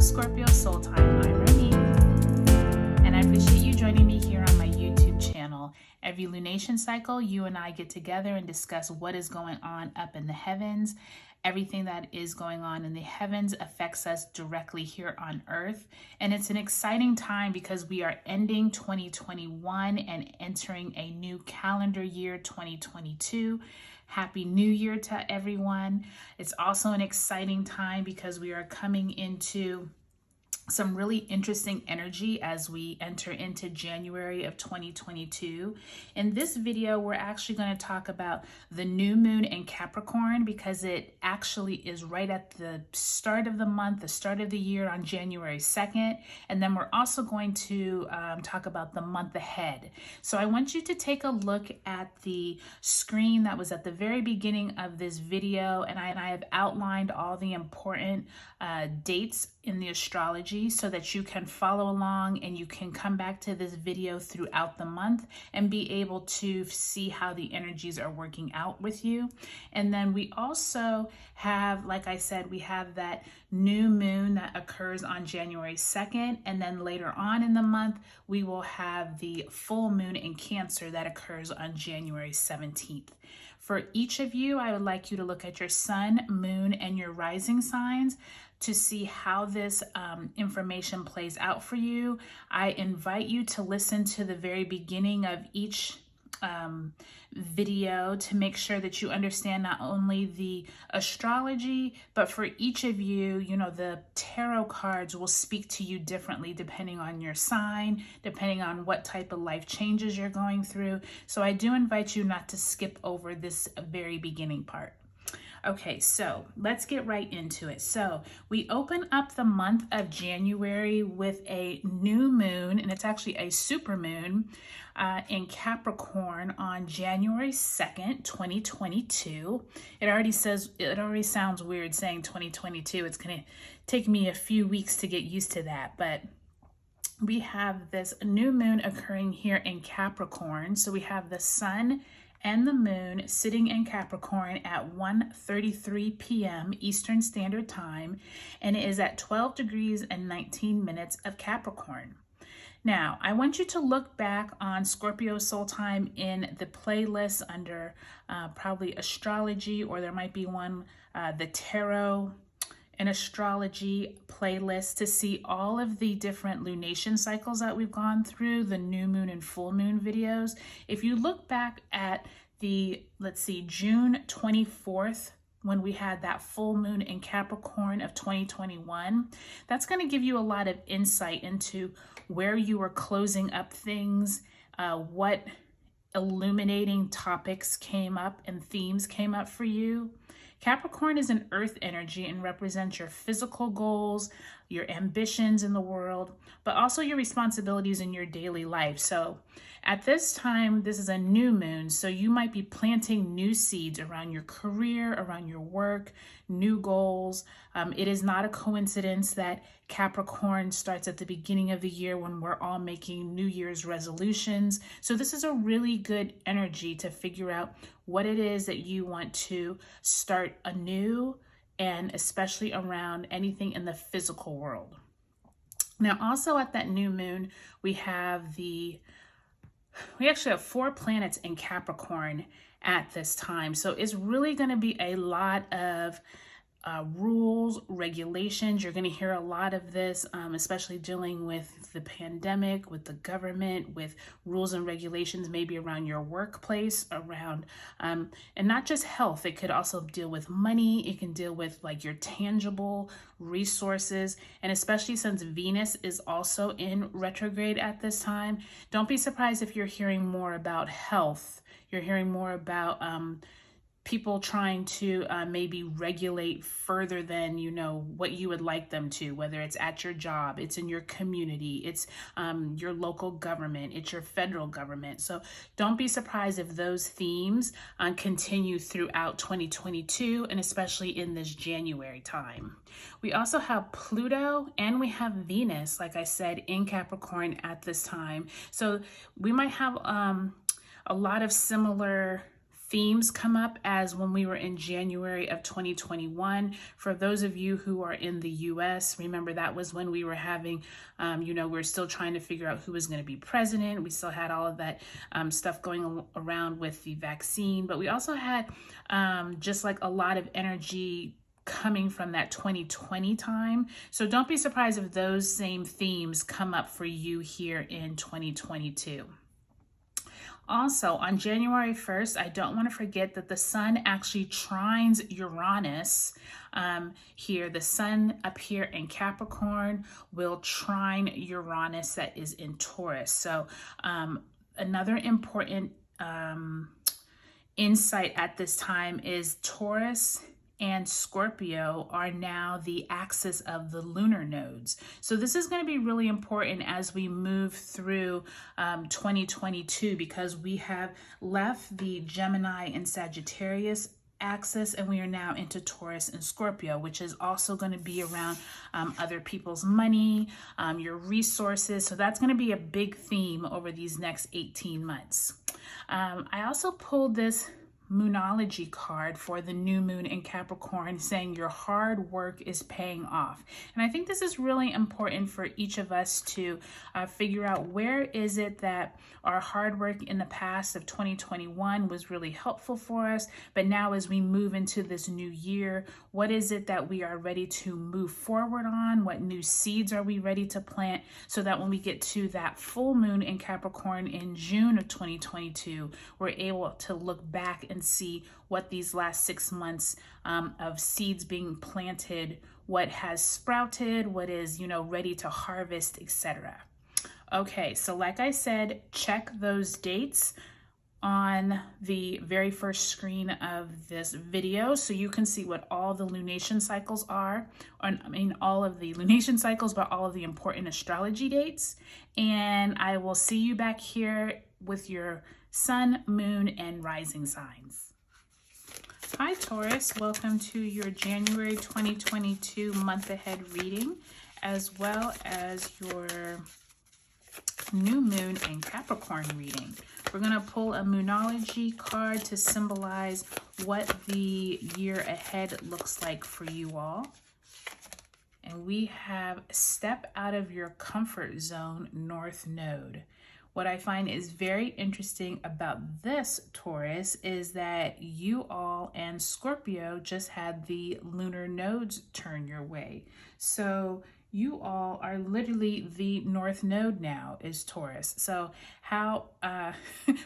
Scorpio Soul Time. I'm Remy, and I appreciate you joining me here on my YouTube channel. Every lunation cycle, you and I get together and discuss what is going on up in the heavens. Everything that is going on in the heavens affects us directly here on Earth. And it's an exciting time because we are ending 2021 and entering a new calendar year, 2022. Happy New Year to everyone. It's also an exciting time because we are coming into some really interesting energy as we enter into January of 2022. In this video, we're actually going to talk about the new moon in Capricorn because it actually is right at the start of the month, the start of the year on January 2nd. And then we're also going to talk about the month ahead. So I want you to take a look at the screen that was at the very beginning of this video. And I have outlined all the important dates in the astrology so that you can follow along and you can come back to this video throughout the month and be able to see how the energies are working out with you. And then we also have, like I said, we have that new moon that occurs on January 2nd, and then later on in the month we will have the full moon in Cancer that occurs on January 17th. For each of you, I would like you to look at your sun, moon, and your rising signs to see how this information plays out for you. I invite you to listen to the very beginning of each video to make sure that you understand not only the astrology, but for each of you, you know, the tarot cards will speak to you differently depending on your sign, depending on what type of life changes you're going through. So I do invite you not to skip over this very beginning part. Okay, so let's get right into it. So we open up the month of January with a new moon, and it's actually a supermoon in Capricorn on January 2nd, 2022. It already sounds weird saying 2022. It's going to take me a few weeks to get used to that, but we have this new moon occurring here in Capricorn. So we have the sun and the moon sitting in Capricorn at 1:33 p.m. Eastern Standard Time, and it is at 12 degrees and 19 minutes of Capricorn. Now, I want you to look back on Scorpio Soul Time in the playlist under probably astrology, or there might be one, the tarot and astrology playlist, to see all of the different lunation cycles that we've gone through, the new moon and full moon videos. If you look back at the, let's see, June 24th, when we had that full moon in Capricorn of 2021, that's going to give you a lot of insight into where you are closing up things, what illuminating topics came up and themes came up for you. Capricorn is an earth energy and represents your physical goals, your ambitions in the world, but also your responsibilities in your daily life. So at this time, this is a new moon, so you might be planting new seeds around your career, around your work, new goals. It is not a coincidence that Capricorn starts at the beginning of the year when we're all making New Year's resolutions. So this is a really good energy to figure out what it is that you want to start anew, and especially around anything in the physical world. Now, also at that new moon, we actually have 4 planets in Capricorn at this time. So it's really going to be a lot of rules, regulations. You're going to hear a lot of this, especially dealing with the pandemic, with the government, with rules and regulations, maybe around your workplace, around, and not just health. It could also deal with money. It can deal with like your tangible resources. And especially since Venus is also in retrograde at this time, don't be surprised if you're hearing more about health. You're hearing more about people trying to maybe regulate further than, you know, what you would like them to, whether it's at your job, it's in your community, it's your local government, it's your federal government. So don't be surprised if those themes continue throughout 2022, and especially in this January time. We also have Pluto and we have Venus, like I said, in Capricorn at this time. So we might have a lot of similar themes come up as when we were in January of 2021. For those of you who are in the US, remember that was when we were having, we're still trying to figure out who was going to be president. We still had all of that stuff going around with the vaccine, but we also had just like a lot of energy coming from that 2020 time. So don't be surprised if those same themes come up for you here in 2022. Also, on January 1st, I don't want to forget that the sun actually trines Uranus here. The sun up here in Capricorn will trine Uranus that is in Taurus. So another important insight at this time is Taurus and Scorpio are now the axis of the lunar nodes. So this is going to be really important as we move through 2022, because we have left the Gemini and Sagittarius axis and we are now into Taurus and Scorpio, which is also going to be around other people's money, your resources. So that's going to be a big theme over these next 18 months. I also pulled this Moonology card for the new moon in Capricorn, saying your hard work is paying off. And I think this is really important for each of us to figure out, where is it that our hard work in the past of 2021 was really helpful for us, but now as we move into this new year, what is it that we are ready to move forward on? What new seeds are we ready to plant, so that when we get to that full moon in Capricorn in June of 2022, we're able to look back and see what these last 6 months of seeds being planted, what has sprouted, what is, ready to harvest, etc. Okay, so like I said, check those dates on the very first screen of this video so you can see what all the lunation cycles are. All of the lunation cycles, but all of the important astrology dates. And I will see you back here with your sun, moon, and rising signs. Hi Taurus, welcome to your January 2022 month ahead reading, as well as your new moon and Capricorn reading. We're going to pull a Moonology card to symbolize what the year ahead looks like for you all. And we have step out of your comfort zone, North Node. What I find is very interesting about this, Taurus, is that you all and Scorpio just had the lunar nodes turn your way. So you all are literally the North Node now is Taurus. So how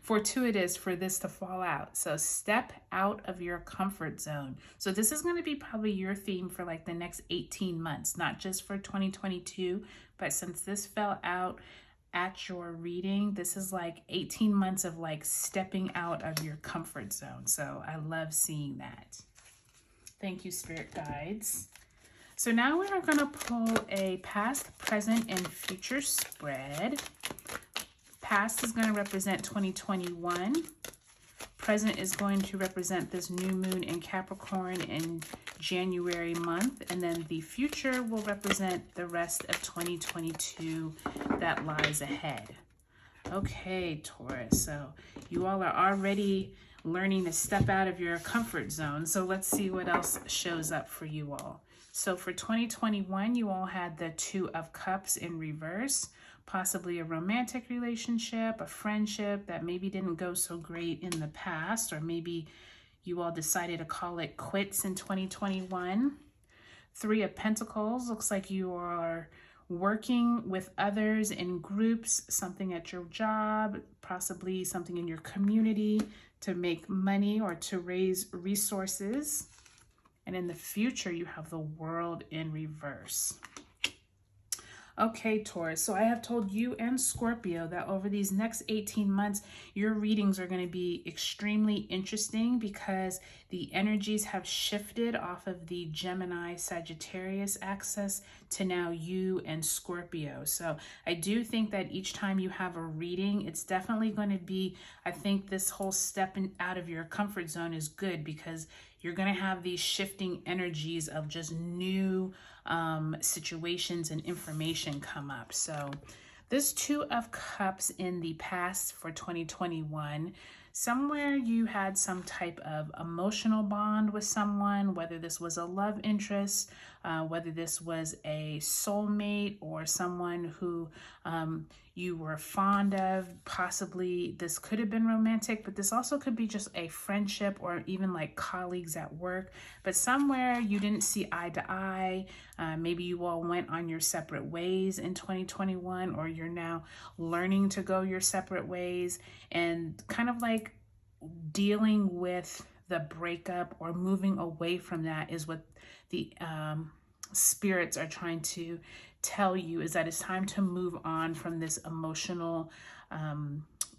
fortuitous for this to fall out. So step out of your comfort zone. So this is going to be probably your theme for like the next 18 months, not just for 2022, but since this fell out at your reading, this is like 18 months of like stepping out of your comfort zone. So I love seeing that. Thank you, spirit guides. So now we are going to pull a past, present, and future spread. Past is going to represent 2021. Present is going to represent this new moon in Capricorn in January month. And then the future will represent the rest of 2022 that lies ahead. Okay, Taurus. So you all are already learning to step out of your comfort zone. So let's see what else shows up for you all. So for 2021, you all had the Two of Cups in reverse, possibly a romantic relationship, a friendship that maybe didn't go so great in the past, or maybe you all decided to call it quits in 2021. Three of Pentacles, looks like you are working with others in groups, something at your job, possibly something in your community to make money or to raise resources. And in the future, you have the World in reverse. Okay, Taurus, so I have told you and Scorpio that over these next 18 months, your readings are going to be extremely interesting because the energies have shifted off of the Gemini Sagittarius axis to now you and Scorpio. So I do think that each time you have a reading, it's definitely going to be, I think this whole stepping out of your comfort zone is good because you're going to have these shifting energies of just new situations and information come up. So this Two of Cups in the past for 2021, somewhere you had some type of emotional bond with someone, whether this was a love interest, whether this was a soulmate or someone who you were fond of. Possibly this could have been romantic, but this also could be just a friendship or even like colleagues at work. But somewhere you didn't see eye to eye. Maybe you all went on your separate ways in 2021, or you're now learning to go your separate ways, and kind of like dealing with the breakup or moving away from that is what the spirits are trying to tell you, is that it's time to move on from this emotional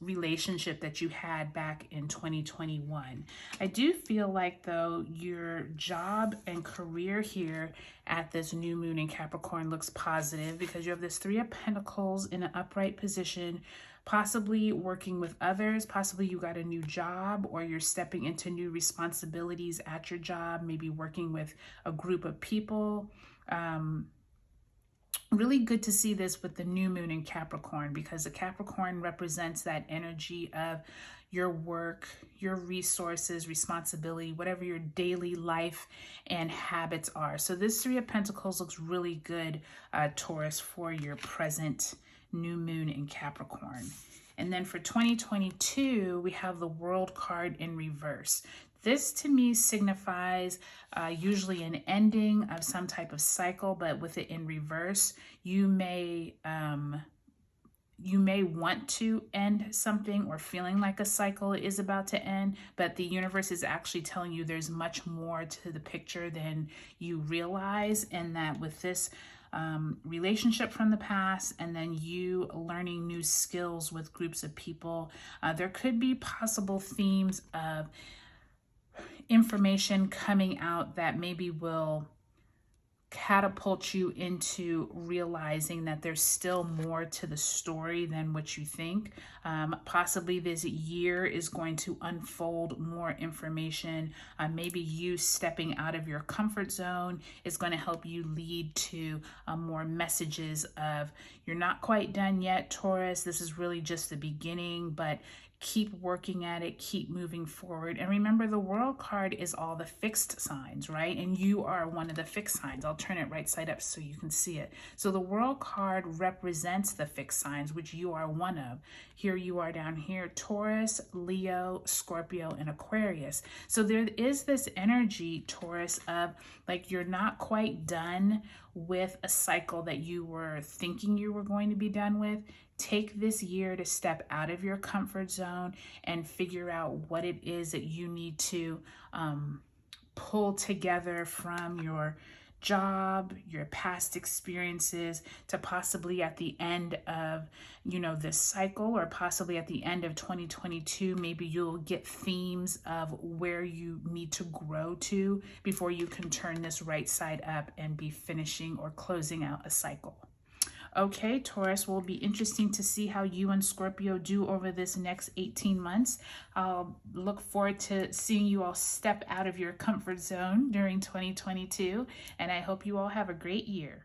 relationship that you had back in 2021. I do feel like, though, your job and career here at this new moon in Capricorn looks positive, because you have this Three of Pentacles in an upright position, possibly working with others. Possibly you got a new job, or you're stepping into new responsibilities at your job, maybe working with a group of people. Really good to see this with the new moon in Capricorn, because the Capricorn represents that energy of your work, your resources, responsibility, whatever your daily life and habits are. So this Three of Pentacles looks really good, Taurus, for your present new moon in Capricorn. And then for 2022, we have the World card in reverse. This to me signifies usually an ending of some type of cycle, but with it in reverse, you may want to end something, or feeling like a cycle is about to end, but the universe is actually telling you there's much more to the picture than you realize, and that with this relationship from the past, and then you learning new skills with groups of people, there could be possible themes of information coming out that maybe will catapult you into realizing that there's still more to the story than what you think. Possibly this year is going to unfold more information. Maybe you stepping out of your comfort zone is going to help you lead to more messages of, you're not quite done yet, Taurus. This is really just the beginning, but keep working at it, keep moving forward. And remember, the World card is all the fixed signs, right? And you are one of the fixed signs. I'll turn it right side up so you can see it. So the World card represents the fixed signs, which you are one of. Here you are down here, Taurus, Leo, Scorpio, and Aquarius. So there is this energy, Taurus, of like you're not quite done with a cycle that you were thinking you were going to be done with. Take this year to step out of your comfort zone and figure out what it is that you need to pull together from your job, your past experiences, to possibly at the end of, this cycle, or possibly at the end of 2022, maybe you'll get themes of where you need to grow to before you can turn this right side up and be finishing or closing out a cycle. Okay, Taurus, will be interesting to see how you and Scorpio do over this next 18 months. I'll look forward to seeing you all step out of your comfort zone during 2022, and I hope you all have a great year.